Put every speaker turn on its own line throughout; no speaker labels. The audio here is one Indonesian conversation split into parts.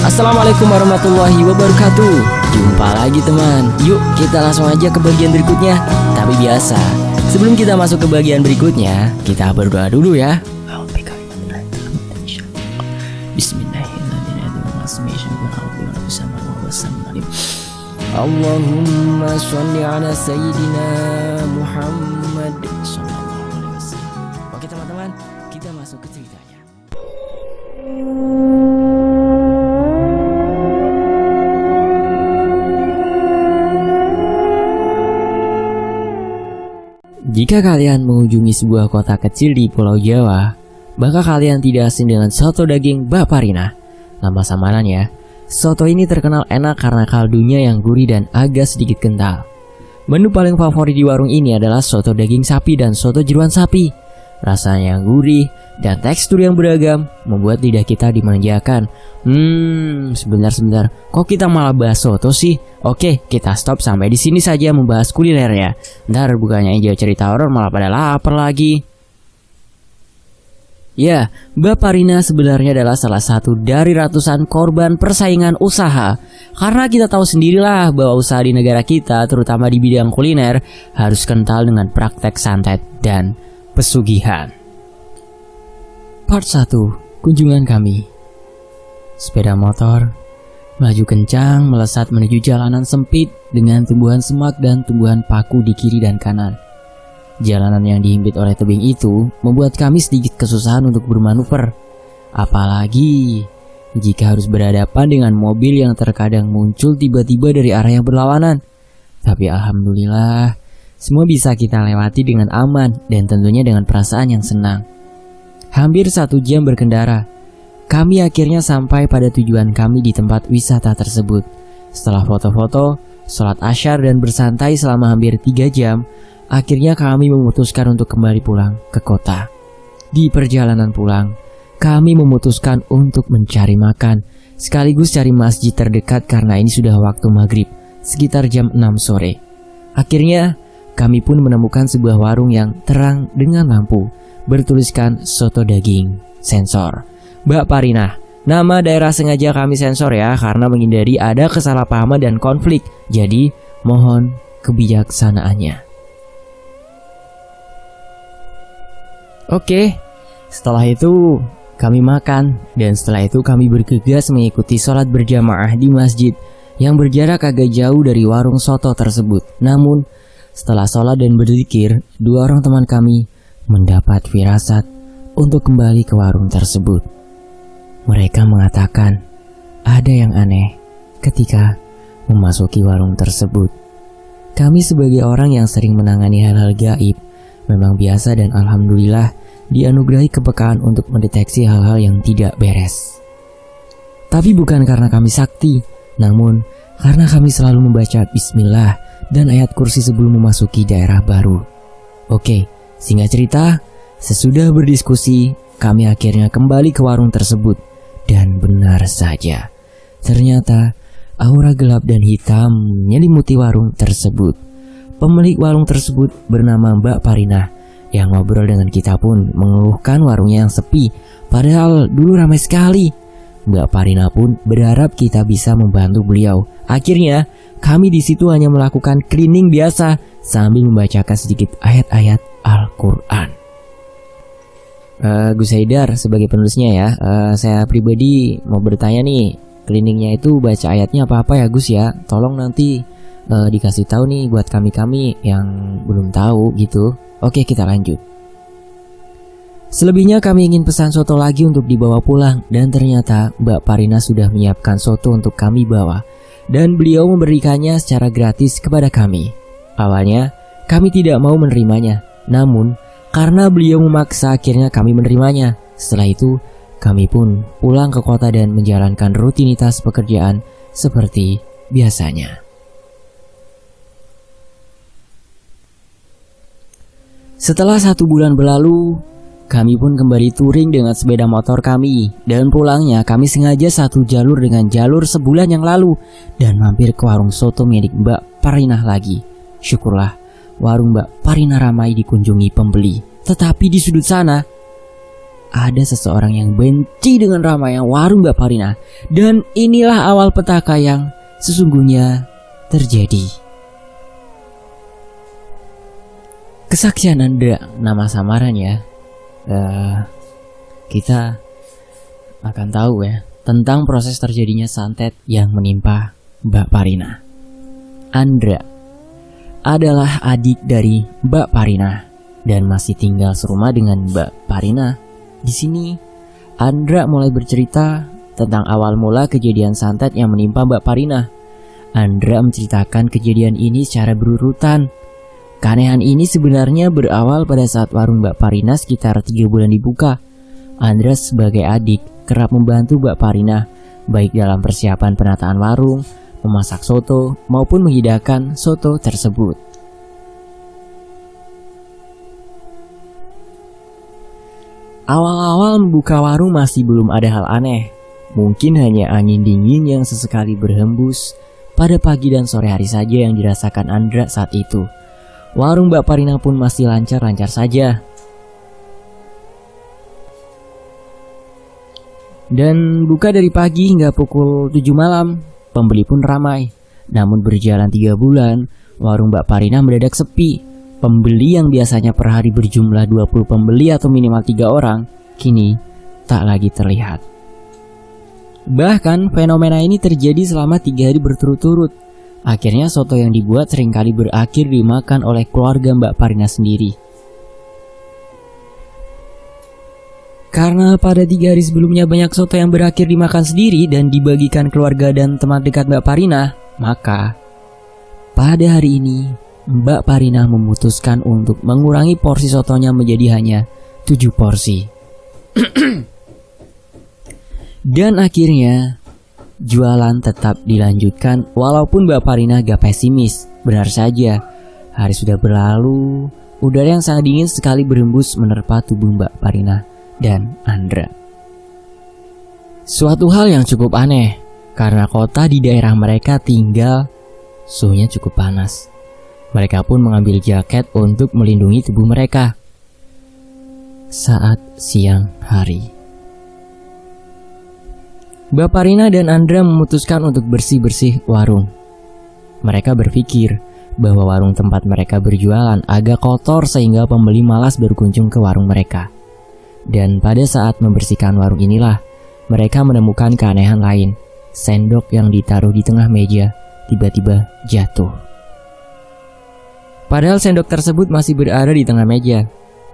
Assalamualaikum warahmatullahi wabarakatuh. Jumpa lagi teman. Yuk kita langsung aja ke bagian berikutnya. Tapi biasa, sebelum kita masuk ke bagian berikutnya, kita berdoa dulu ya. Allahumma sholli ala sayyidina Muhammad sallallahu alaihi wasallam. Oke teman-teman, kita masuk ke ceritanya. Jika kalian mengunjungi sebuah kota kecil di Pulau Jawa, maka kalian tidak asing dengan soto daging Mbak Parina. Nama samaran ya. Soto ini terkenal enak karena kaldunya yang gurih dan agak sedikit kental. Menu paling favorit di warung ini adalah soto daging sapi dan soto jeruan sapi. Rasanya yang gurih dan tekstur yang beragam membuat lidah kita dimanjakan. Sebentar, kok kita malah bahas soto sih? Oke, kita stop sampai di sini saja membahas kulinernya. Ntar bukannya aja cerita horor malah pada lapar lagi. Ya, Mbak Parina sebenarnya adalah salah satu dari ratusan korban persaingan usaha. Karena kita tahu sendirilah bahwa usaha di negara kita, terutama di bidang kuliner, harus kental dengan praktek santet dan pesugihan. Part 1, kunjungan kami. Sepeda motor melaju kencang melesat menuju jalanan sempit dengan tumbuhan semak dan tumbuhan paku di kiri dan kanan. Jalanan yang dihimpit oleh tebing itu membuat kami sedikit kesusahan untuk bermanuver. Apalagi jika harus berhadapan dengan mobil yang terkadang muncul tiba-tiba dari arah yang berlawanan. Tapi alhamdulillah, semua bisa kita lewati dengan aman dan tentunya dengan perasaan yang senang. Hampir 1 jam berkendara, kami akhirnya sampai pada tujuan kami di tempat wisata tersebut. Setelah foto-foto, sholat asyar dan bersantai selama hampir 3 jam, akhirnya kami memutuskan untuk kembali pulang ke kota. Di perjalanan pulang, kami memutuskan untuk mencari makan, sekaligus cari masjid terdekat karena ini sudah waktu maghrib, sekitar jam 6 sore. Akhirnya, kami pun menemukan sebuah warung yang terang dengan lampu, bertuliskan soto daging sensor. Mbak Parina, nama daerah sengaja kami sensor ya, karena menghindari ada kesalahpahaman dan konflik. Jadi, mohon kebijaksanaannya. Oke, setelah itu kami makan dan setelah itu kami bergegas mengikuti sholat berjamaah di masjid yang berjarak agak jauh dari warung soto tersebut. Namun, setelah sholat dan berzikir, 2 orang teman kami mendapat firasat untuk kembali ke warung tersebut. Mereka mengatakan ada yang aneh ketika memasuki warung tersebut. Kami sebagai orang yang sering menangani hal-hal gaib memang biasa dan alhamdulillah dianugerahi kepekaan untuk mendeteksi hal-hal yang tidak beres. Tapi bukan karena kami sakti, namun karena kami selalu membaca bismillah dan ayat kursi sebelum memasuki daerah baru. Oke, singkat cerita, sesudah berdiskusi, kami akhirnya kembali ke warung tersebut. Dan benar saja, ternyata aura gelap dan hitam menyelimuti warung tersebut. Pemilik warung tersebut bernama Mbak Parina, yang ngobrol dengan kita pun mengeluhkan warungnya yang sepi, padahal dulu ramai sekali. Mbak Parina pun berharap kita bisa membantu beliau. Akhirnya kami di situ hanya melakukan cleaning biasa sambil membacakan sedikit ayat-ayat Al-Quran. Gus Haidar sebagai penulisnya ya, saya pribadi mau bertanya nih, cleaningnya itu baca ayatnya apa-apa ya Gus ya? Tolong nanti dikasih tahu nih buat kami-kami yang belum tahu gitu. Oke, kita lanjut. Selebihnya kami ingin pesan soto lagi untuk dibawa pulang, dan ternyata Mbak Parina sudah menyiapkan soto untuk kami bawa, dan beliau memberikannya secara gratis kepada kami. Awalnya kami tidak mau menerimanya, namun karena beliau memaksa akhirnya kami menerimanya. Setelah itu kami pun pulang ke kota dan menjalankan rutinitas pekerjaan seperti biasanya. Setelah 1 bulan berlalu, kami pun kembali touring dengan sepeda motor kami. Dan pulangnya kami sengaja 1 jalur dengan jalur sebulan yang lalu dan mampir ke warung soto milik Mbak Parina lagi. Syukurlah, warung Mbak Parina ramai dikunjungi pembeli. Tetapi di sudut sana, ada seseorang yang benci dengan ramainya warung Mbak Parina. Dan inilah awal petaka yang sesungguhnya terjadi. Kesaksian Andra, nama samaran ya. Kita akan tahu ya tentang proses terjadinya santet yang menimpa Mbak Parina. Andra adalah adik dari Mbak Parina dan masih tinggal serumah dengan Mbak Parina. Di sini Andra mulai bercerita tentang awal mula kejadian santet yang menimpa Mbak Parina. Andra menceritakan kejadian ini secara berurutan. Keanehan ini sebenarnya berawal pada saat warung Mbak Parina sekitar 3 bulan dibuka. Andra sebagai adik kerap membantu Mbak Parina, baik dalam persiapan penataan warung, memasak soto, maupun menghidangkan soto tersebut. Awal-awal membuka warung masih belum ada hal aneh. Mungkin hanya angin dingin yang sesekali berhembus pada pagi dan sore hari saja yang dirasakan Andra saat itu. Warung Mbak Parina pun masih lancar-lancar saja. Dan buka dari pagi hingga pukul 7 malam, pembeli pun ramai. Namun berjalan 3 bulan, warung Mbak Parina mendadak sepi. Pembeli yang biasanya per hari berjumlah 20 pembeli atau minimal 3 orang, kini tak lagi terlihat. Bahkan fenomena ini terjadi selama 3 hari berturut-turut. Akhirnya soto yang dibuat seringkali berakhir dimakan oleh keluarga Mbak Parina sendiri. Karena pada 3 hari sebelumnya banyak soto yang berakhir dimakan sendiri dan dibagikan keluarga dan teman dekat Mbak Parina, maka pada hari ini Mbak Parina memutuskan untuk mengurangi porsi sotonya menjadi hanya 7 porsi. Dan akhirnya jualan tetap dilanjutkan walaupun Mbak Parina gak pesimis. Benar saja, hari sudah berlalu, udara yang sangat dingin sekali berembus menerpa tubuh Mbak Parina dan Andra. Suatu hal yang cukup aneh, karena kota di daerah mereka tinggal suhunya cukup panas. Mereka pun mengambil jaket untuk melindungi tubuh mereka. Saat siang hari, Mbak Parina dan Andra memutuskan untuk bersih-bersih warung. Mereka berpikir bahwa warung tempat mereka berjualan agak kotor sehingga pembeli malas berkunjung ke warung mereka. Dan pada saat membersihkan warung inilah, mereka menemukan keanehan lain. Sendok yang ditaruh di tengah meja tiba-tiba jatuh. Padahal sendok tersebut masih berada di tengah meja.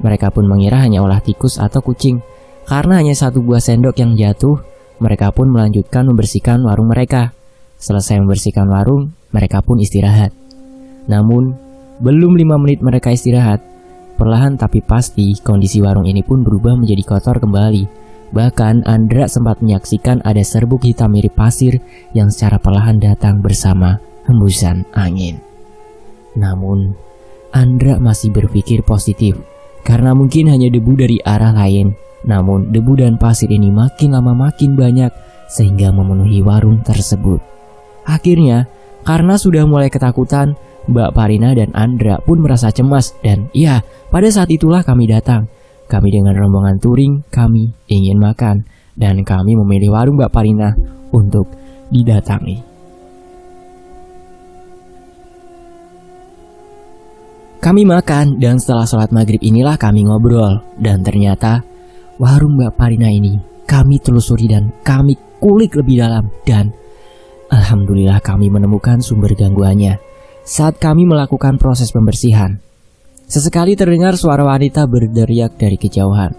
Mereka pun mengira hanya ulah tikus atau kucing. Karena hanya 1 buah sendok yang jatuh, mereka pun melanjutkan membersihkan warung mereka. Selesai membersihkan warung, mereka pun istirahat. Namun, belum 5 menit mereka istirahat, perlahan tapi pasti kondisi warung ini pun berubah menjadi kotor kembali. Bahkan Andra sempat menyaksikan ada serbuk hitam mirip pasir yang secara perlahan datang bersama hembusan angin. Namun, Andra masih berpikir positif, karena mungkin hanya debu dari arah lain. Namun debu dan pasir ini makin lama makin banyak sehingga memenuhi warung tersebut. Akhirnya, karena sudah mulai ketakutan, Mbak Parina dan Andra pun merasa cemas. Dan ya, pada saat itulah kami datang. Kami dengan rombongan touring, kami ingin makan. Dan kami memilih warung Mbak Parina untuk didatangi. Kami makan dan setelah sholat maghrib inilah kami ngobrol. Dan ternyata warung Mbak Parina ini kami telusuri dan kami kulik lebih dalam. Dan alhamdulillah kami menemukan sumber gangguannya. Saat kami melakukan proses pembersihan, sesekali terdengar suara wanita berteriak dari kejauhan.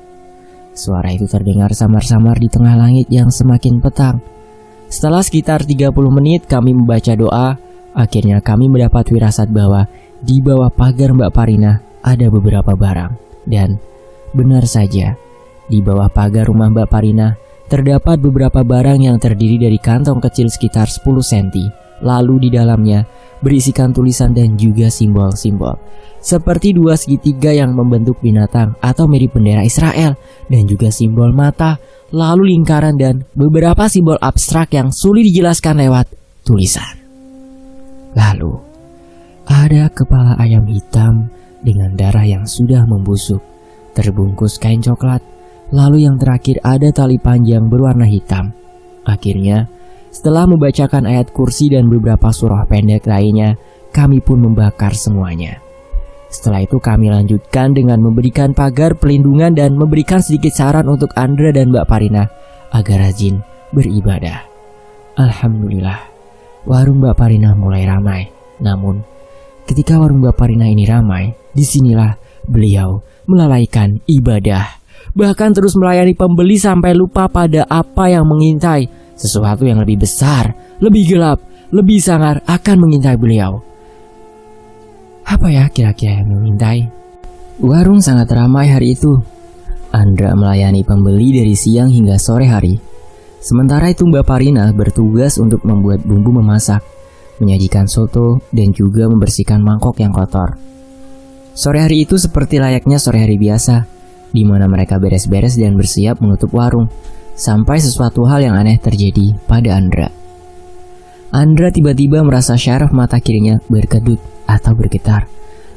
Suara itu terdengar samar-samar di tengah langit yang semakin petang. Setelah sekitar 30 menit kami membaca doa, akhirnya kami mendapat firasat bahwa di bawah pagar Mbak Parina ada beberapa barang. Dan benar saja, di bawah pagar rumah Mbak Parina terdapat beberapa barang yang terdiri dari kantong kecil sekitar 10 cm. Lalu di dalamnya berisikan tulisan dan juga simbol-simbol, seperti 2 segitiga yang membentuk binatang atau mirip bendera Israel, dan juga simbol mata, lalu lingkaran dan beberapa simbol abstrak yang sulit dijelaskan lewat tulisan. Lalu ada kepala ayam hitam dengan darah yang sudah membusuk, terbungkus kain coklat, Lalu yang terakhir ada tali panjang berwarna hitam. Akhirnya, setelah membacakan ayat kursi dan beberapa surah pendek lainnya, kami pun membakar semuanya. Setelah itu kami lanjutkan dengan memberikan pagar pelindungan dan memberikan sedikit saran untuk Andra dan Mbak Parina agar rajin beribadah. Alhamdulillah, warung Mbak Parina mulai ramai. Namun, ketika warung Mbak Parina ini ramai, disinilah beliau melalaikan ibadah. Bahkan terus melayani pembeli sampai lupa pada apa yang mengintai. Sesuatu yang lebih besar, lebih gelap, lebih sangar akan mengintai beliau. Apa ya kira-kira yang mengintai? Warung sangat ramai hari itu. Andra melayani pembeli dari siang hingga sore hari. Sementara itu Mbak Parina bertugas untuk membuat bumbu memasak, menyajikan soto, dan juga membersihkan mangkok yang kotor. Sore hari itu seperti layaknya sore hari biasa, di mana mereka beres-beres dan bersiap menutup warung, sampai sesuatu hal yang aneh terjadi pada Andra. Andra tiba-tiba merasa syaraf mata kirinya berkedut atau bergetar.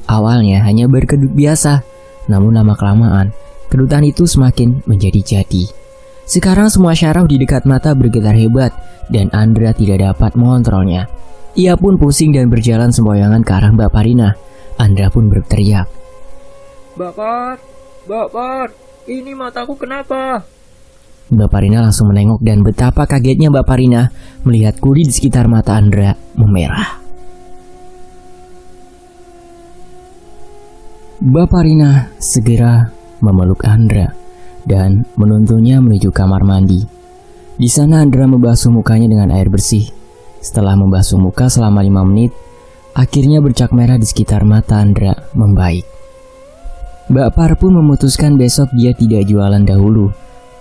Awalnya hanya berkedut biasa, namun lama-kelamaan kedutan itu semakin menjadi jadi. Sekarang semua syaraf di dekat mata bergetar hebat dan Andra tidak dapat mengontrolnya. Ia pun pusing dan berjalan sempoyongan ke arah Mbak Parina. Andra pun berteriak, Mbak, ini mataku kenapa? Mbak Parina langsung menengok dan betapa kagetnya Mbak Parina melihat kulit di sekitar mata Andra memerah. Mbak Parina segera memeluk Andra dan menuntunnya menuju kamar mandi. Di sana Andra membasuh mukanya dengan air bersih. Setelah membasuh muka selama 5 menit, akhirnya bercak merah di sekitar mata Andra membaik. Mbak Par pun memutuskan besok dia tidak jualan dahulu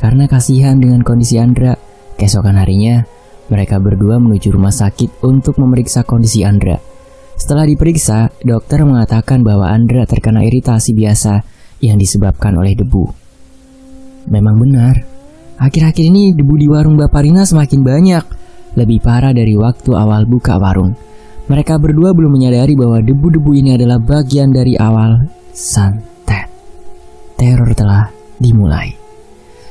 karena kasihan dengan kondisi Andra. Keesokan harinya, mereka berdua menuju rumah sakit untuk memeriksa kondisi Andra. Setelah diperiksa, dokter mengatakan bahwa Andra terkena iritasi biasa yang disebabkan oleh debu. Memang benar, akhir-akhir ini debu di warung Mbak Parina semakin banyak, lebih parah dari waktu awal buka warung. Mereka berdua belum menyadari bahwa debu-debu ini adalah bagian dari awal santet. Teror telah dimulai.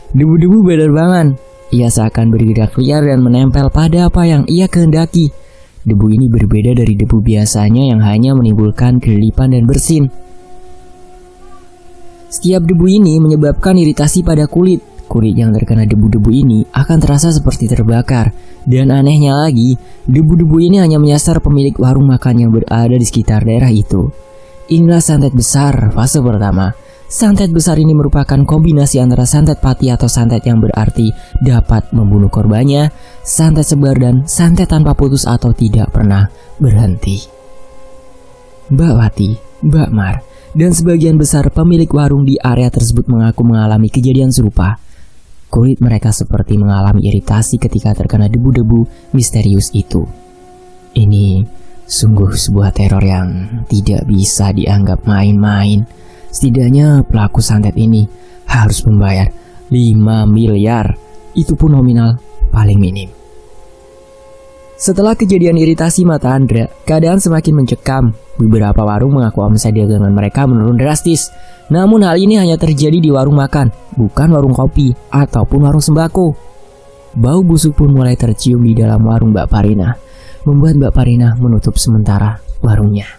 Debu-debu berterbangan. Ia seakan bergerak liar dan menempel pada apa yang ia kehendaki. Debu ini berbeda dari debu biasanya yang hanya menimbulkan kelilipan dan bersin. Setiap debu ini menyebabkan iritasi pada kulit. Kulit yang terkena debu-debu ini akan terasa seperti terbakar. Dan anehnya lagi, debu-debu ini hanya menyasar pemilik warung makan yang berada di sekitar daerah itu. Inilah santet besar fase pertama. Santet besar ini merupakan kombinasi antara santet pati atau santet yang berarti dapat membunuh korbannya, santet sebar, dan santet tanpa putus atau tidak pernah berhenti. Mbak Wati, Mbak Mar, dan sebagian besar pemilik warung di area tersebut mengaku mengalami kejadian serupa. Kulit mereka seperti mengalami iritasi ketika terkena debu-debu misterius itu. Ini sungguh sebuah teror yang tidak bisa dianggap main-main. Setidaknya pelaku santet ini harus membayar 5 miliar. Itu pun nominal paling minim. Setelah kejadian iritasi mata Andra, keadaan semakin mencekam. Beberapa warung mengaku omset dagangan mereka menurun drastis. Namun hal ini hanya terjadi di warung makan, bukan warung kopi ataupun warung sembako. Bau busuk pun mulai tercium di dalam warung Mbak Parina, membuat Mbak Parina menutup sementara warungnya.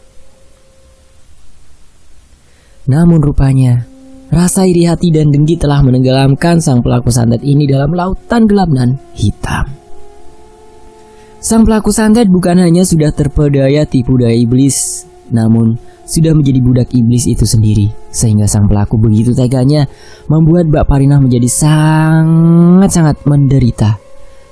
Namun rupanya, rasa iri hati dan dengki telah menenggelamkan sang pelaku santet ini dalam lautan gelap dan hitam. Sang pelaku santet bukan hanya sudah terpedaya tipu daya iblis, namun sudah menjadi budak iblis itu sendiri. Sehingga sang pelaku begitu teganya membuat Mbak Parina menjadi sangat-sangat menderita.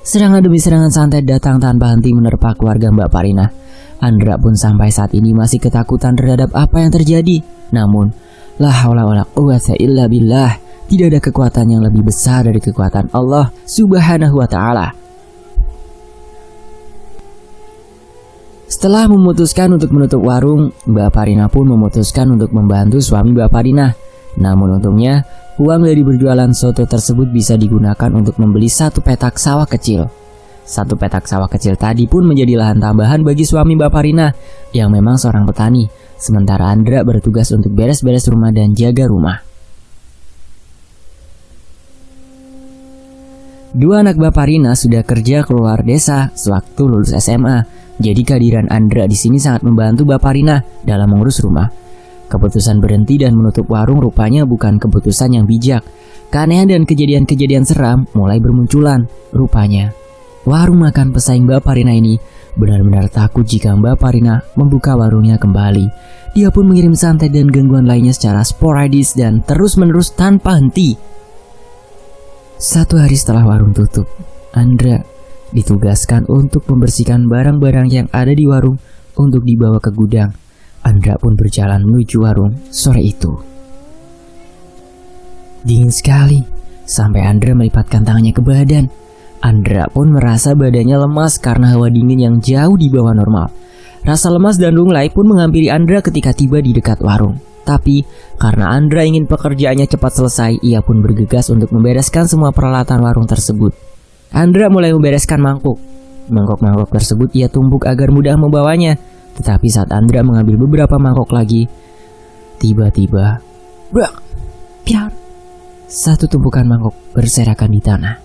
Serangan demi serangan santet datang tanpa henti menerpa keluarga Mbak Parina. Andra pun sampai saat ini masih ketakutan terhadap apa yang terjadi. Namun, la haula wala quwwata illa billah, tidak ada kekuatan yang lebih besar dari kekuatan Allah Subhanahu wa ta'ala. Setelah memutuskan untuk menutup warung, Mbak Parina pun memutuskan untuk membantu suami Mbak Parina. Namun untungnya, uang dari berjualan soto tersebut bisa digunakan untuk membeli 1 petak sawah kecil. 1 petak sawah kecil tadi pun menjadi lahan tambahan bagi suami Mbak Parina yang memang seorang petani. Sementara Andra bertugas untuk beres-beres rumah dan jaga rumah. Dua anak Bapak Rina sudah kerja keluar desa sewaktu lulus SMA. Jadi kehadiran Andra di sini sangat membantu Bapak Rina dalam mengurus rumah. Keputusan berhenti dan menutup warung rupanya bukan keputusan yang bijak. Keanehan dan kejadian-kejadian seram mulai bermunculan. Rupanya, warung makan pesaing Bapak Rina ini benar-benar takut jika Bapak Rina membuka warungnya kembali. Dia pun mengirim santet dan gangguan lainnya secara sporadis dan terus-menerus tanpa henti. Satu hari setelah warung tutup, Andra ditugaskan untuk membersihkan barang-barang yang ada di warung untuk dibawa ke gudang. Andra pun berjalan menuju warung sore itu. Dingin sekali, sampai Andra melipatkan tangannya ke badan. Andra pun merasa badannya lemas karena hawa dingin yang jauh di bawah normal. Rasa lemas dan lunglai pun menghampiri Andra ketika tiba di dekat warung. Tapi karena Andra ingin pekerjaannya cepat selesai, ia pun bergegas untuk membereskan semua peralatan warung tersebut. Andra mulai membereskan mangkuk. Mangkok-mangkok tersebut ia tumpuk agar mudah membawanya. Tetapi saat Andra mengambil beberapa mangkok lagi, tiba-tiba, brak, piar, satu tumpukan mangkok berserakan di tanah.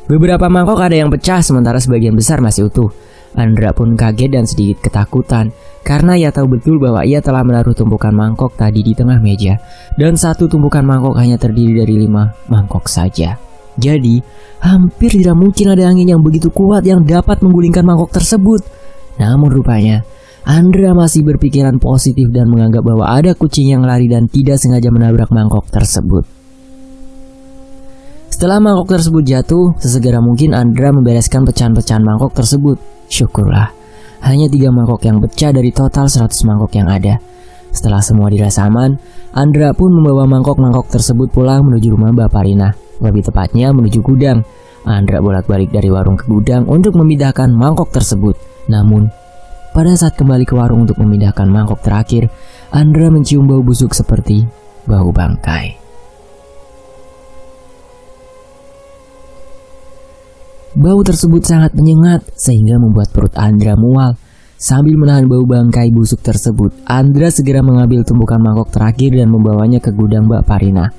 Beberapa mangkok ada yang pecah sementara sebagian besar masih utuh. Andra pun kaget dan sedikit ketakutan karena ia tahu betul bahwa ia telah menaruh tumpukan mangkok tadi di tengah meja. Dan satu tumpukan mangkok hanya terdiri dari 5 mangkok saja. Jadi hampir tidak mungkin ada angin yang begitu kuat yang dapat menggulingkan mangkok tersebut. Namun rupanya Andra masih berpikiran positif dan menganggap bahwa ada kucing yang lari dan tidak sengaja menabrak mangkok tersebut. Setelah mangkok tersebut jatuh, sesegera mungkin Andra membereskan pecahan-pecahan mangkok tersebut. Syukurlah, hanya 3 mangkok yang pecah dari total 100 mangkok yang ada. Setelah semua dirasa aman, Andra pun membawa mangkok-mangkok tersebut pulang menuju rumah Bapak Rina. Lebih tepatnya menuju gudang. Andra bolak-balik dari warung ke gudang untuk memindahkan mangkok tersebut. Namun, pada saat kembali ke warung untuk memindahkan mangkok terakhir, Andra mencium bau busuk seperti bau bangkai. Bau tersebut sangat menyengat sehingga membuat perut Andra mual. Sambil menahan bau bangkai busuk tersebut, Andra segera mengambil tumpukan mangkok terakhir dan membawanya ke gudang Bapak Rina.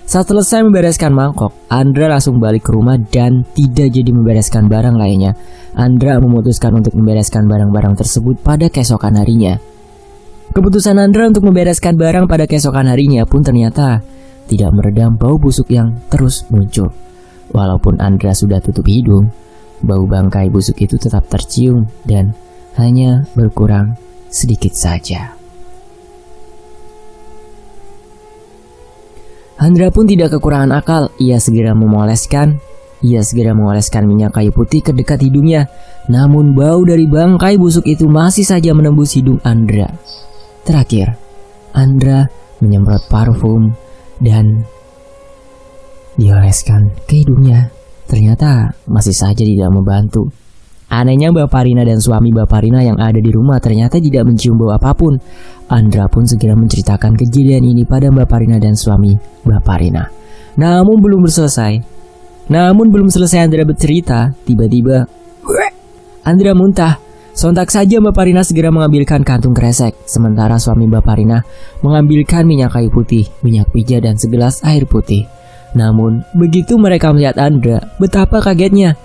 Saat selesai membereskan mangkok, Andra langsung balik ke rumah dan tidak jadi membereskan barang lainnya. Andra memutuskan untuk membereskan barang-barang tersebut pada keesokan harinya. Keputusan Andra untuk membereskan barang pada keesokan harinya pun ternyata tidak meredam bau busuk yang terus muncul. Walaupun Andra sudah tutup hidung, bau bangkai busuk itu tetap tercium dan hanya berkurang sedikit saja. Andra pun tidak kekurangan akal. Ia segera memoleskan minyak kayu putih ke dekat hidungnya. Namun bau dari bangkai busuk itu masih saja menembus hidung Andra. Terakhir, Andra menyemprot parfum dan dioleskan ke hidungnya. Ternyata masih saja tidak membantu. Anehnya Bapak Rina dan suami Bapak Rina yang ada di rumah ternyata tidak mencium bau apapun. Andra pun segera menceritakan kejadian ini pada Bapak Rina dan suami Bapak Rina. Namun belum selesai Andra bercerita, tiba-tiba Andra muntah. Sontak saja Bapak Rina segera mengambilkan kantung kresek, sementara suami Bapak Rina mengambilkan minyak kayu putih, minyak pijat dan segelas air putih. Namun begitu mereka melihat Andra, betapa kagetnya.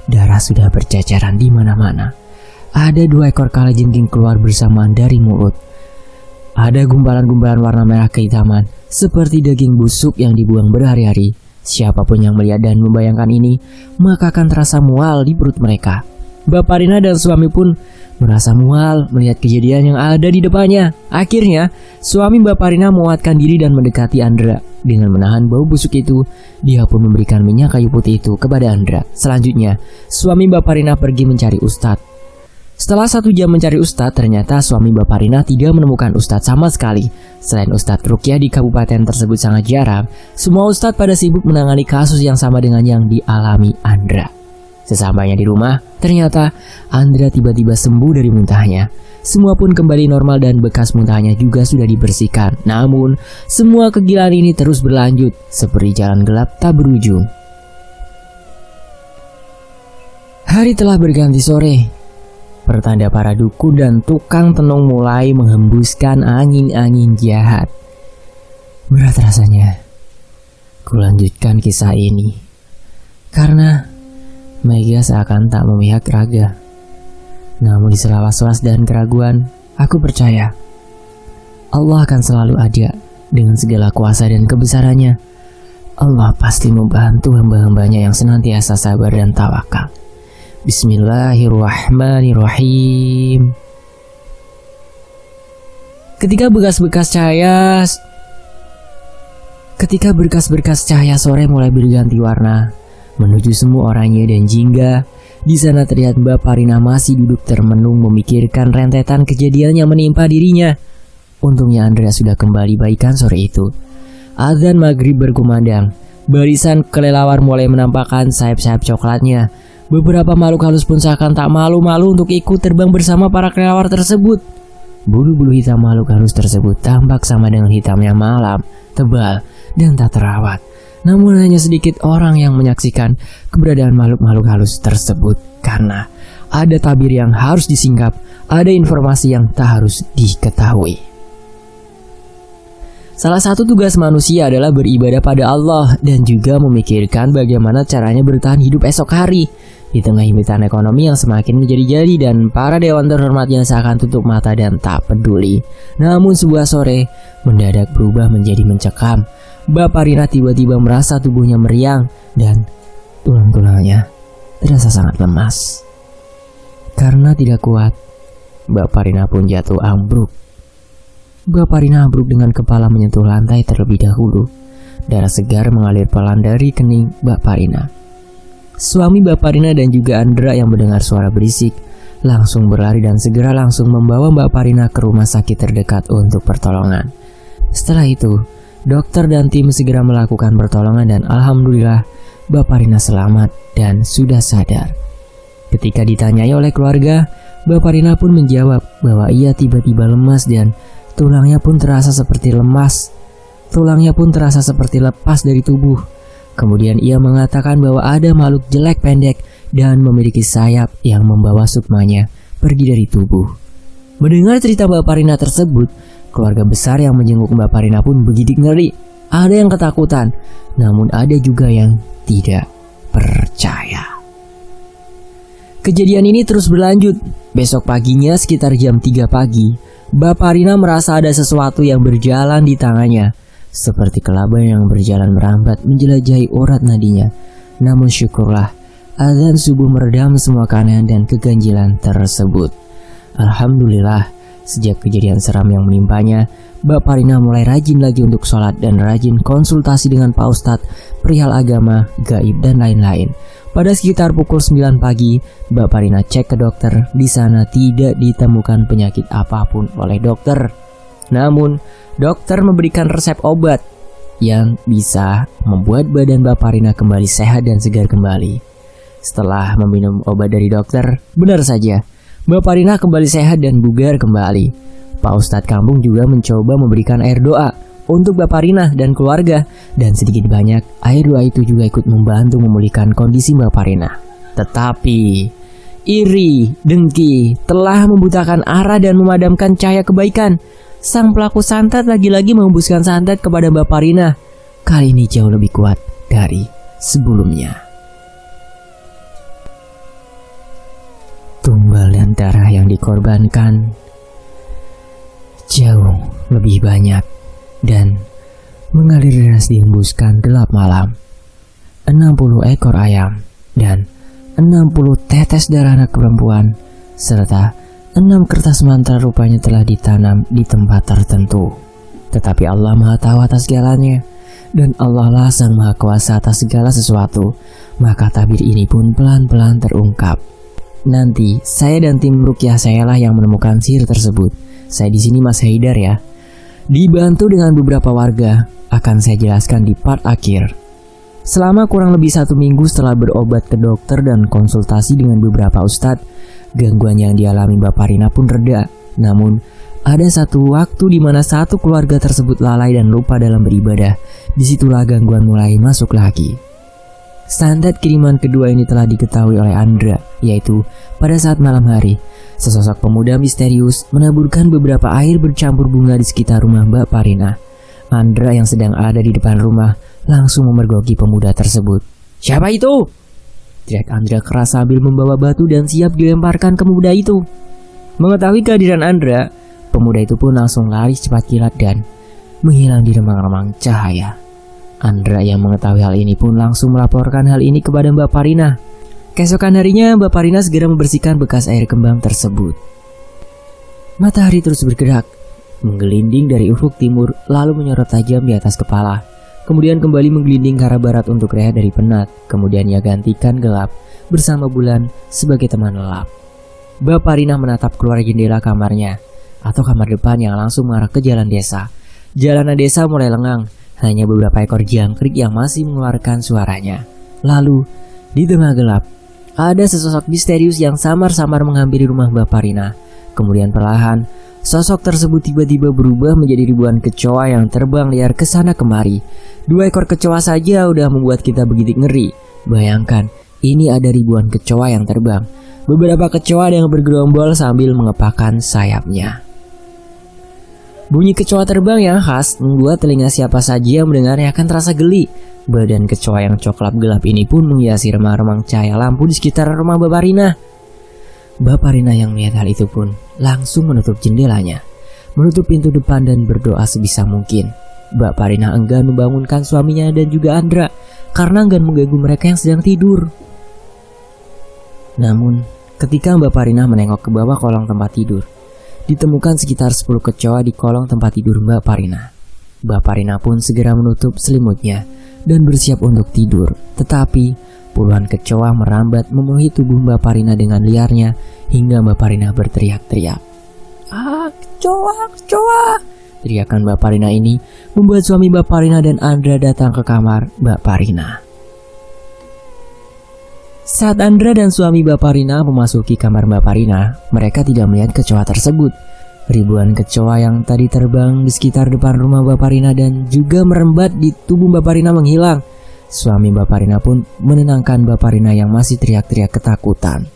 Darah sudah berceceran di mana-mana. Ada 2 ekor kalajengking keluar bersamaan dari mulut. Ada gumpalan-gumpalan warna merah kehitaman, seperti daging busuk yang dibuang berhari-hari. Siapapun yang melihat dan membayangkan ini, maka akan terasa mual di perut mereka. Bapak Rina dan suami pun merasa mual melihat kejadian yang ada di depannya. Akhirnya, suami Bapak Rina menguatkan diri dan mendekati Andra. Dengan menahan bau busuk itu, dia pun memberikan minyak kayu putih itu kepada Andra. Selanjutnya, suami Bapak Rina pergi mencari Ustadz. Setelah 1 jam mencari Ustadz, ternyata suami Bapak Rina tidak menemukan Ustadz sama sekali. Selain Ustadz Rukyah di kabupaten tersebut sangat jarang, semua Ustadz pada sibuk menangani kasus yang sama dengan yang dialami Andra. Sesampainya di rumah, ternyata Andra tiba-tiba sembuh dari muntahnya. Semua pun kembali normal dan bekas muntahnya juga sudah dibersihkan. Namun, semua kegilaan ini terus berlanjut seperti jalan gelap tak berujung. Hari telah berganti sore. Pertanda para dukun dan tukang tenung mulai menghembuskan angin-angin jahat. Berat rasanya kulanjutkan kisah ini, karena Mega seakan tak memihak Raga. Namun di sela was-was dan keraguan, aku percaya Allah akan selalu ada dengan segala kuasa dan kebesarannya. Allah pasti membantu hamba-hambanya yang senantiasa sabar dan tawakal. Bismillahirrahmanirrahim. Ketika berkas-berkas cahaya sore mulai berganti warna menuju semua oranye dan jingga, di sana terlihat Mbak Parina masih duduk termenung memikirkan rentetan kejadian yang menimpa dirinya. Untungnya Andrea sudah kembali baikan sore itu. Azan maghrib berkumandang, barisan kelelawar mulai menampakkan sayap-sayap coklatnya. Beberapa makhluk halus pun seakan tak malu-malu untuk ikut terbang bersama para kelelawar tersebut. Bulu-bulu hitam makhluk halus tersebut tampak sama dengan hitamnya malam, tebal, dan tak terawat. Namun hanya sedikit orang yang menyaksikan keberadaan makhluk-makhluk halus tersebut karena ada tabir yang harus disingkap, ada informasi yang tak harus diketahui. Salah satu tugas manusia adalah beribadah pada Allah dan juga memikirkan bagaimana caranya bertahan hidup esok hari. Di tengah himpitan ekonomi yang semakin menjadi-jadi dan para dewan terhormat yang seakan tutup mata dan tak peduli. Namun sebuah sore mendadak berubah menjadi mencekam. Mbak Parina tiba-tiba merasa tubuhnya meriang dan tulang-tulangnya terasa sangat lemas. Karena tidak kuat, Mbak Parina pun jatuh ambruk. Mbak Parina ambruk dengan kepala menyentuh lantai terlebih dahulu. Darah segar mengalir pelan dari kening Mbak Parina. Suami Mbak Parina dan juga Andra yang mendengar suara berisik langsung berlari dan segera langsung membawa Mbak Parina ke rumah sakit terdekat untuk pertolongan. Setelah itu, dokter dan tim segera melakukan pertolongan dan alhamdulillah Mbak Parina selamat dan sudah sadar. Ketika ditanyai oleh keluarga, Mbak Parina pun menjawab bahwa ia tiba-tiba lemas dan tulangnya pun terasa seperti lepas dari tubuh. Kemudian ia mengatakan bahwa ada makhluk jelek pendek dan memiliki sayap yang membawa sukmanya pergi dari tubuh. Mendengar cerita Mbak Parina tersebut, keluarga besar yang menjenguk Mbak Parina pun begitu ngeri. Ada yang ketakutan, namun ada juga yang tidak percaya. Kejadian ini terus berlanjut. Besok paginya sekitar jam 3 pagi, Mbak Parina merasa ada sesuatu yang berjalan di tangannya, seperti kelaba yang berjalan merambat menjelajahi urat nadinya. Namun syukurlah, azan subuh meredam semua keanehan dan keganjilan tersebut. Alhamdulillah, sejak kejadian seram yang menimpanya, Mbak Parina mulai rajin lagi untuk sholat dan rajin konsultasi dengan Pak Ustadz, perihal agama, gaib, dan lain-lain. Pada sekitar pukul 9 pagi, Mbak Parina cek ke dokter. Di sana tidak ditemukan penyakit apapun oleh dokter. Namun, dokter memberikan resep obat yang bisa membuat badan Mbak Parina kembali sehat dan segar kembali. Setelah meminum obat dari dokter, benar saja, Mbak Parina kembali sehat dan bugar kembali. Pak Ustadz kampung juga mencoba memberikan air doa untuk Mbak Parina dan keluarga, dan sedikit banyak air doa itu juga ikut membantu memulihkan kondisi Mbak Parina. Tetapi iri, dengki telah membutakan arah dan memadamkan cahaya kebaikan. Sang pelaku santet lagi-lagi mengembuskan santet kepada Mbak Parina. Kali ini jauh lebih kuat dari sebelumnya. Tumbal dan darah yang dikorbankan jauh lebih banyak dan mengalir deras dihembuskan gelap malam. 60 ekor ayam dan 60 tetes darah anak perempuan serta 6 kertas mantra rupanya telah ditanam di tempat tertentu. Tetapi Allah Maha Tahu atas segalanya, dan Allah lah Sang Maha Kuasa atas segala sesuatu. Maka tabir ini pun pelan-pelan terungkap. Nanti saya dan tim rukyah saya lah yang menemukan sihir tersebut. Saya di sini Mas Haidar ya. Dibantu dengan beberapa warga, akan saya jelaskan di part akhir. Selama kurang lebih 1 minggu setelah berobat ke dokter dan konsultasi dengan beberapa ustadz, gangguan yang dialami Mbak Parina pun reda. Namun, ada satu waktu di mana satu keluarga tersebut lalai dan lupa dalam beribadah. Disitulah gangguan mulai masuk lagi. Santet kiriman kedua ini telah diketahui oleh Andra, yaitu pada saat malam hari, sesosok pemuda misterius menaburkan beberapa air bercampur bunga di sekitar rumah Mbak Parina. Andra yang sedang ada di depan rumah langsung memergoki pemuda tersebut. "Siapa itu?" teriak Andra keras sambil membawa batu dan siap dilemparkan ke pemuda itu. Mengetahui kehadiran Andra, pemuda itu pun langsung lari secepat kilat dan menghilang di remang-remang cahaya. Andra yang mengetahui hal ini pun langsung melaporkan hal ini kepada Mbak Parina. Keesokan harinya, Mbak Parina segera membersihkan bekas air kembang tersebut. Matahari terus bergerak, menggelinding dari ufuk timur lalu menyorot tajam di atas kepala. Kemudian kembali menggelinding ke arah barat untuk rehat dari penat. Kemudian ia gantikan gelap bersama bulan sebagai teman lelap. Mbak Parina menatap keluar jendela kamarnya atau kamar depan yang langsung mengarah ke jalan desa. Jalanan desa mulai lengang, hanya beberapa ekor jangkrik yang masih mengeluarkan suaranya. Lalu, di tengah gelap, ada sesosok misterius yang samar-samar menghampiri rumah Mbak Parina. Kemudian perlahan, sosok tersebut tiba-tiba berubah menjadi ribuan kecoa yang terbang liar ke sana kemari. 2 ekor kecoa saja udah membuat kita begitu ngeri. Bayangkan, ini ada ribuan kecoa yang terbang. Beberapa kecoa yang bergerombol sambil mengepakkan sayapnya. Bunyi kecoa terbang yang khas membuat telinga siapa saja yang mendengarnya akan terasa geli. Badan kecoa yang coklat gelap ini pun menghiasi remang-remang cahaya lampu di sekitar rumah Mbak Parina. Mbak Parina yang melihat hal itu pun langsung menutup jendelanya, menutup pintu depan dan berdoa sebisa mungkin. Mbak Parina enggan membangunkan suaminya dan juga Andra karena enggan mengganggu mereka yang sedang tidur. Namun, ketika Mbak Parina menengok ke bawah kolong tempat tidur, ditemukan sekitar 10 kecoa di kolong tempat tidur Mbak Parina. Mbak Parina pun segera menutup selimutnya dan bersiap untuk tidur. Tetapi puluhan kecoa merambat memenuhi tubuh Mbak Parina dengan liarnya hingga Mbak Parina berteriak-teriak. Kecoa, kecoa! Teriakan Mbak Parina ini membuat suami Mbak Parina dan Andra datang ke kamar Mbak Parina. Saat Andra dan suami Mbak Parina memasuki kamar Mbak Parina, mereka tidak melihat kecoa tersebut. Ribuan kecoa yang tadi terbang di sekitar depan rumah Mbak Parina dan juga merembat di tubuh Mbak Parina menghilang. Suami Mbak Parina pun menenangkan Mbak Parina yang masih teriak-teriak ketakutan.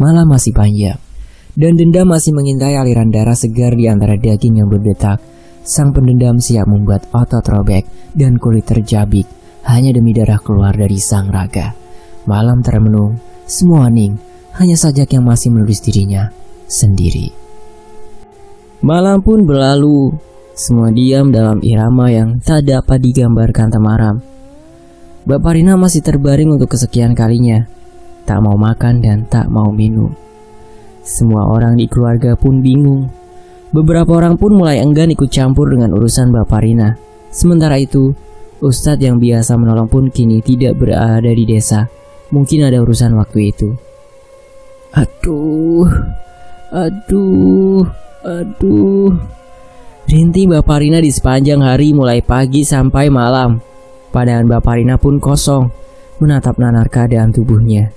Malam masih panjang, dan dendam masih mengintai aliran darah segar di antara daging yang berdetak. Sang pendendam siap membuat otot robek dan kulit terjabik hanya demi darah keluar dari sang raga. Malam termenung, semua hening, hanya sajak yang masih menulis dirinya sendiri. Malam pun berlalu, semua diam dalam irama yang tak dapat digambarkan temaram. Mbak Parina masih terbaring untuk kesekian kalinya, tak mau makan dan tak mau minum. Semua orang di keluarga pun bingung. Beberapa orang pun mulai enggan ikut campur dengan urusan Mbak Parina. Sementara itu, Ustadz yang biasa menolong pun kini tidak berada di desa. Mungkin ada urusan waktu itu. Aduh. Rintih Mbak Parina di sepanjang hari mulai pagi sampai malam. Pandangan Mbak Parina pun kosong, menatap nanar keadaan tubuhnya.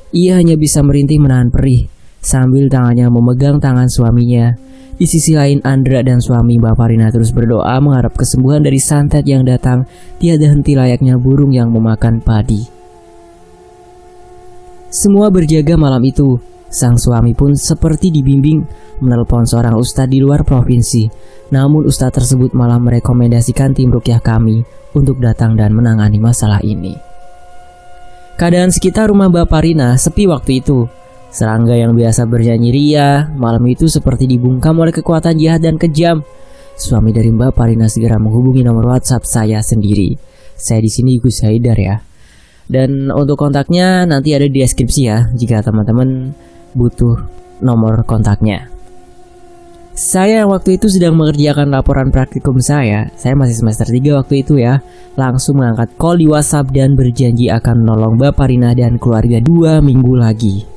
Ia hanya bisa merintih menahan perih, sambil tangannya memegang tangan suaminya. Di sisi lain, Andra dan suami Mbak Parina terus berdoa mengharap kesembuhan dari santet yang datang tiada henti layaknya burung yang memakan padi. Semua berjaga malam itu. Sang suami pun seperti dibimbing menelpon seorang ustadz di luar provinsi. Namun ustadz tersebut malah merekomendasikan tim rukyah kami untuk datang dan menangani masalah ini. Keadaan sekitar rumah Mbak Parina sepi waktu itu. Serangga yang biasa bernyanyi ria malam itu seperti dibungkam oleh kekuatan jahat dan kejam. Suami dari Mbak Parina segera menghubungi nomor WhatsApp saya sendiri. Saya di sini Gus Haidar ya. Dan untuk kontaknya nanti ada di deskripsi ya, jika teman-teman butuh nomor kontaknya. Saya waktu itu sedang mengerjakan laporan praktikum saya masih semester 3 waktu itu ya. Langsung mengangkat call di WhatsApp dan berjanji akan menolong Mbak Parina dan keluarga 2 minggu lagi.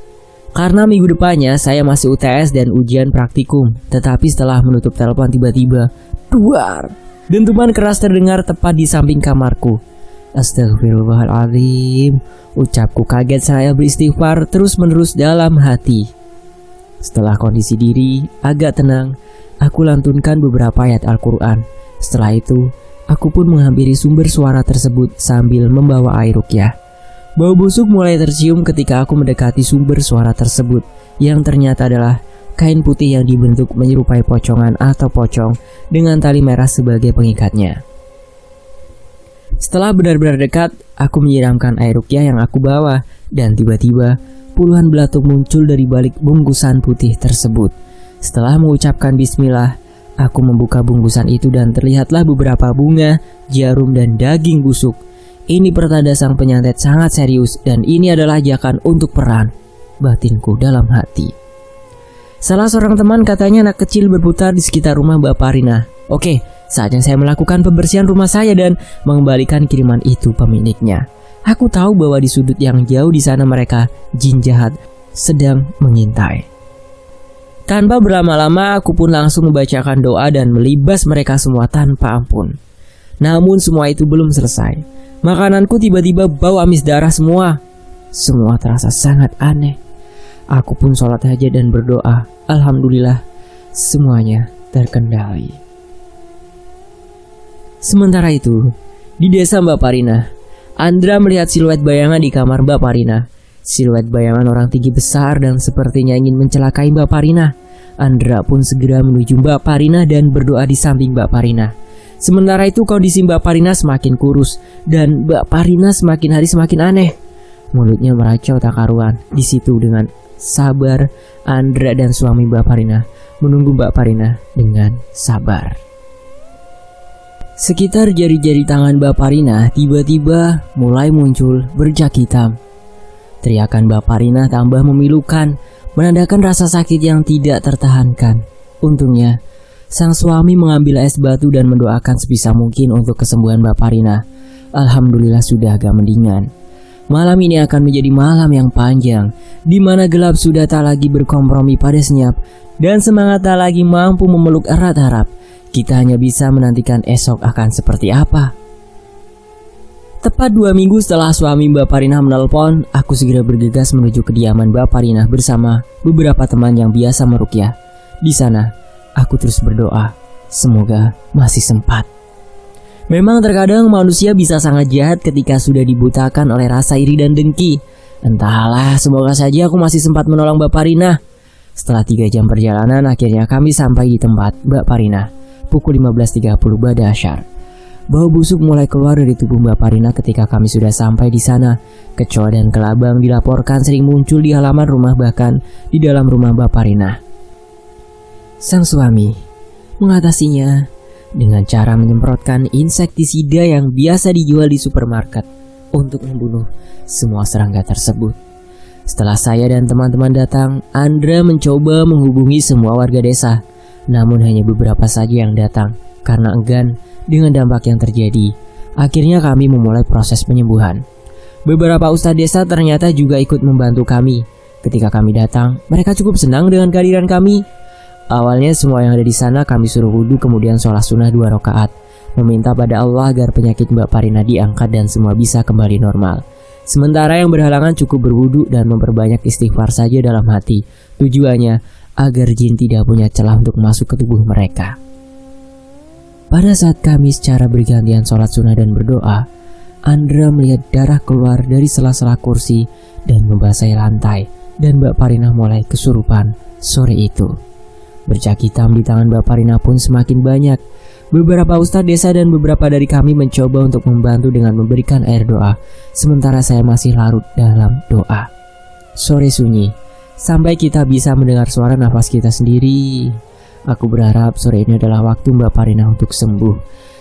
Karena minggu depannya saya masih UTS dan ujian praktikum. Tetapi setelah menutup telepon tiba-tiba duar, dentuman keras terdengar tepat di samping kamarku. Astagfirullahaladzim, ucapku kaget saya beristighfar terus-menerus dalam hati. Setelah kondisi diri agak tenang, aku lantunkan beberapa ayat Al-Quran. Setelah itu, aku pun menghampiri sumber suara tersebut sambil membawa air rukyah. Bau busuk mulai tercium ketika aku mendekati sumber suara tersebut, yang ternyata adalah kain putih yang dibentuk menyerupai pocongan atau pocong dengan tali merah sebagai pengikatnya. Setelah benar-benar dekat, aku menyiramkan air rukyah yang aku bawa Dan tiba-tiba puluhan belatung muncul dari balik bungkusan putih tersebut. Setelah mengucapkan bismillah, aku membuka bungkusan itu dan terlihatlah beberapa bunga, jarum, dan daging busuk. Ini pertanda sang penyantet sangat serius dan ini adalah ajakan untuk perang, batinku dalam hati. Salah seorang teman katanya anak kecil berputar di sekitar rumah Mbak Parina. Oke, saatnya saya melakukan pembersihan rumah saya dan mengembalikan kiriman itu pemiliknya. Aku tahu bahwa di sudut yang jauh di sana mereka, jin jahat, sedang mengintai. Tanpa berlama-lama aku pun langsung membacakan doa dan melibas mereka semua tanpa ampun. Namun semua itu belum selesai. Makananku tiba-tiba bau amis darah semua. Semua terasa sangat aneh. Aku pun sholat hajat dan berdoa. Alhamdulillah, semuanya terkendali. Sementara itu, di desa Mbak Parina, Andra melihat siluet bayangan di kamar Mbak Parina. Siluet bayangan orang tinggi besar dan sepertinya ingin mencelakai Mbak Parina. Andra pun segera menuju Mbak Parina dan berdoa di samping Mbak Parina. Sementara itu kondisi Mbak Parina semakin kurus dan Mbak Parina semakin hari semakin aneh. Mulutnya meracau tak karuan. Di situ dengan sabar, Andra dan suami Mbak Parina menunggu Mbak Parina dengan sabar. Sekitar jari-jari tangan Mbak Parina tiba-tiba mulai muncul bercak hitam. Teriakan Mbak Parina tambah memilukan, menandakan rasa sakit yang tidak tertahankan. Untungnya, sang suami mengambil es batu dan mendoakan sebisa mungkin untuk kesembuhan Mbak Parina. Alhamdulillah sudah agak mendingan. Malam ini akan menjadi malam yang panjang, di mana gelap sudah tak lagi berkompromi pada senyap, dan semangat tak lagi mampu memeluk erat harap. Kita hanya bisa menantikan esok akan seperti apa. Tepat 2 minggu setelah suami Mbak Parina menelpon, aku segera bergegas menuju kediaman Mbak Parina bersama beberapa teman yang biasa meruqyah. Di sana, aku terus berdoa, semoga masih sempat. Memang terkadang manusia bisa sangat jahat ketika sudah dibutakan oleh rasa iri dan dengki. Entahlah, semoga saja aku masih sempat menolong Mbak Parina. Setelah 3 jam perjalanan, akhirnya kami sampai di tempat Mbak Parina. Pukul 15.30 ba'da asyar. Bau busuk mulai keluar dari tubuh Mbak Parina ketika kami sudah sampai di sana. Kecoa dan kelabang dilaporkan sering muncul di halaman rumah bahkan di dalam rumah Mbak Parina. Sang suami mengatasinya dengan cara menyemprotkan insektisida yang biasa dijual di supermarket untuk membunuh semua serangga tersebut. Setelah saya dan teman-teman datang, Andra mencoba menghubungi semua warga desa. Namun hanya beberapa saja yang datang karena enggan dengan dampak yang terjadi. Akhirnya kami memulai proses penyembuhan. Beberapa ustadz desa ternyata juga ikut membantu kami. Ketika kami datang, mereka cukup senang dengan kehadiran kami. Awalnya semua yang ada di sana kami suruh wudhu kemudian sholat sunnah 2 rakaat, meminta pada Allah agar penyakit Mbak Parina diangkat dan semua bisa kembali normal. Sementara yang berhalangan cukup berwudhu dan memperbanyak istighfar saja dalam hati. Tujuannya agar jin tidak punya celah untuk masuk ke tubuh mereka. Pada saat kami secara bergantian sholat sunnah dan berdoa, Andra melihat darah keluar dari sela-sela kursi dan membasahi lantai, dan Mbak Parina mulai kesurupan sore itu. Bercak hitam di tangan Mbak Parina pun semakin banyak. Beberapa ustadz desa dan beberapa dari kami mencoba untuk membantu dengan memberikan air doa, sementara saya masih larut dalam doa. Sore sunyi, sampai kita bisa mendengar suara nafas kita sendiri. Aku berharap sore ini adalah waktu Mbak Parina untuk sembuh.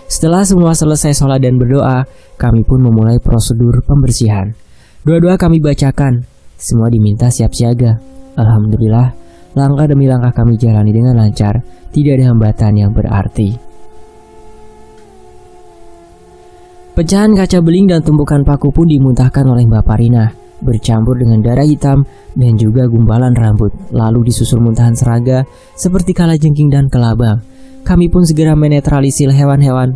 Setelah semua selesai sholat dan berdoa, kami pun memulai prosedur pembersihan. Doa-doa kami bacakan, semua diminta siap siaga. Alhamdulillah, langkah demi langkah kami jalani dengan lancar, tidak ada hambatan yang berarti. Pecahan kaca beling dan tumpukan paku pun dimuntahkan oleh Mbak Parina, bercampur dengan darah hitam dan juga gumpalan rambut, lalu disusul muntahan serangga seperti kalajengking dan kelabang. Kami pun segera menetralisir hewan-hewan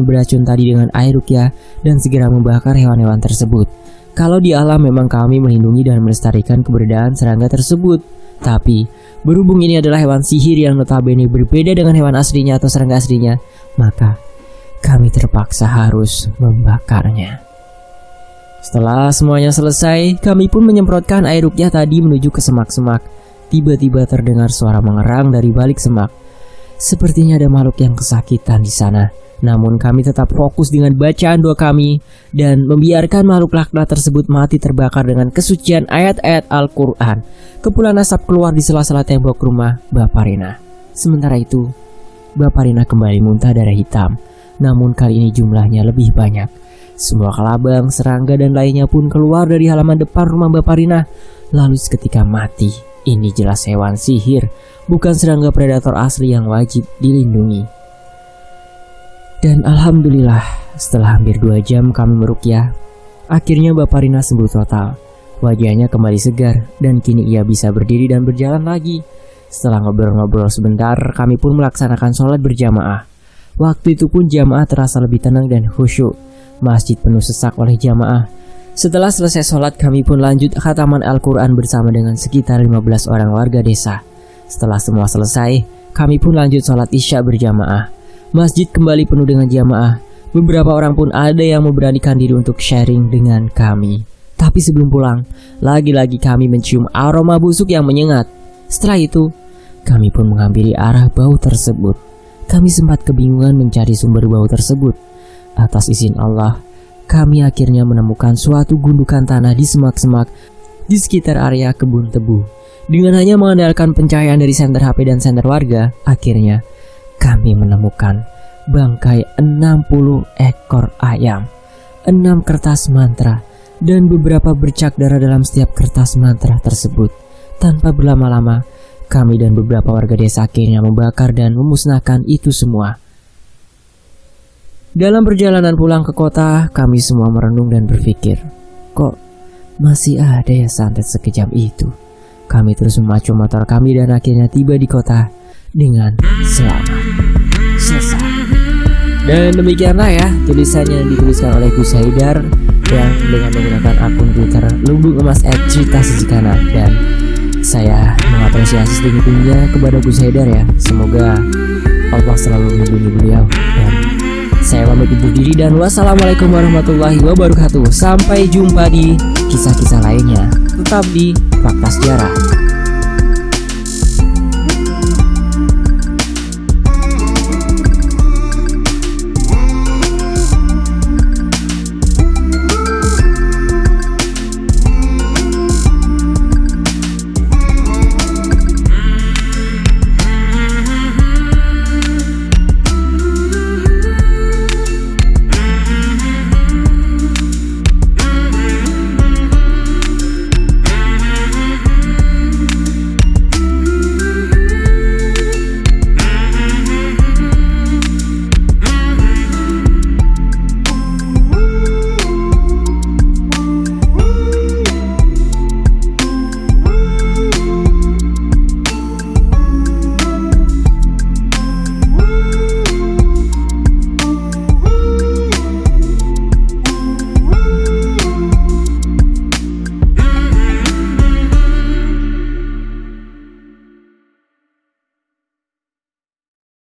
beracun tadi dengan air ruqyah dan segera membakar hewan-hewan tersebut. Kalau di alam memang kami melindungi dan melestarikan keberadaan serangga tersebut, tapi berhubung ini adalah hewan sihir yang notabene berbeda dengan hewan aslinya atau serangga aslinya, maka kami terpaksa harus membakarnya. Setelah semuanya selesai, kami pun menyemprotkan air ruqyah tadi menuju ke semak-semak. Tiba-tiba terdengar suara mengerang dari balik semak. Sepertinya ada makhluk yang kesakitan di sana. Namun kami tetap fokus dengan bacaan doa kami dan membiarkan makhluk laknat tersebut mati terbakar dengan kesucian ayat-ayat Al-Quran. Kepulan asap keluar di sela-sela tembok rumah Bapak Rina. Sementara itu, Bapak Rina kembali muntah darah hitam. Namun kali ini jumlahnya lebih banyak. Semua kelabang, serangga dan lainnya pun keluar dari halaman depan rumah Bapak Rina. Lalu seketika mati. Ini jelas hewan sihir, bukan serangga predator asli yang wajib dilindungi. Dan alhamdulillah, setelah hampir 2 jam kami meruqyah, akhirnya Bapak Rina sembuh total. Wajahnya kembali segar dan kini ia bisa berdiri dan berjalan lagi. Setelah ngobrol-ngobrol sebentar, kami pun melaksanakan sholat berjamaah. Waktu itu pun jamaah terasa lebih tenang dan khusyuk. Masjid penuh sesak oleh jamaah. Setelah selesai sholat, kami pun lanjut khataman Al-Quran bersama dengan sekitar 15 orang warga desa. Setelah semua selesai, kami pun lanjut sholat isya berjamaah. Masjid kembali penuh dengan jamaah. Beberapa orang pun ada yang memberanikan diri untuk sharing dengan kami. Tapi sebelum pulang, lagi-lagi kami mencium aroma busuk yang menyengat. Setelah itu, kami pun menghampiri arah bau tersebut. Kami sempat kebingungan mencari sumber bau tersebut. Atas izin Allah, kami akhirnya menemukan suatu gundukan tanah di semak-semak di sekitar area kebun tebu. Dengan hanya mengandalkan pencahayaan dari senter HP dan senter warga, akhirnya kami menemukan bangkai 60 ekor ayam, 6 kertas mantra, dan beberapa bercak darah dalam setiap kertas mantra tersebut. Tanpa berlama-lama, kami dan beberapa warga desa akhirnya membakar dan memusnahkan itu semua. Dalam perjalanan pulang ke kota, kami semua merenung dan berpikir, kok masih ada ya santet sekejam itu? Kami terus memacu motor kami dan akhirnya tiba di kota dengan selamat. Selesai. Dan demikianlah ya tulisan yang dituliskan oleh Gus Haidar yang dengan menggunakan akun Twitter Lumbung Emas @cerita sesekana. Dan saya mengapresiasi setinggi-tingginya kepada Gus Haidar ya. Semoga Allah selalu melindungi beliau. Dan saya pamit undur diri dan wassalamualaikum warahmatullahi wabarakatuh. Sampai jumpa di kisah-kisah lainnya. Tetap di Fakta Sejarah.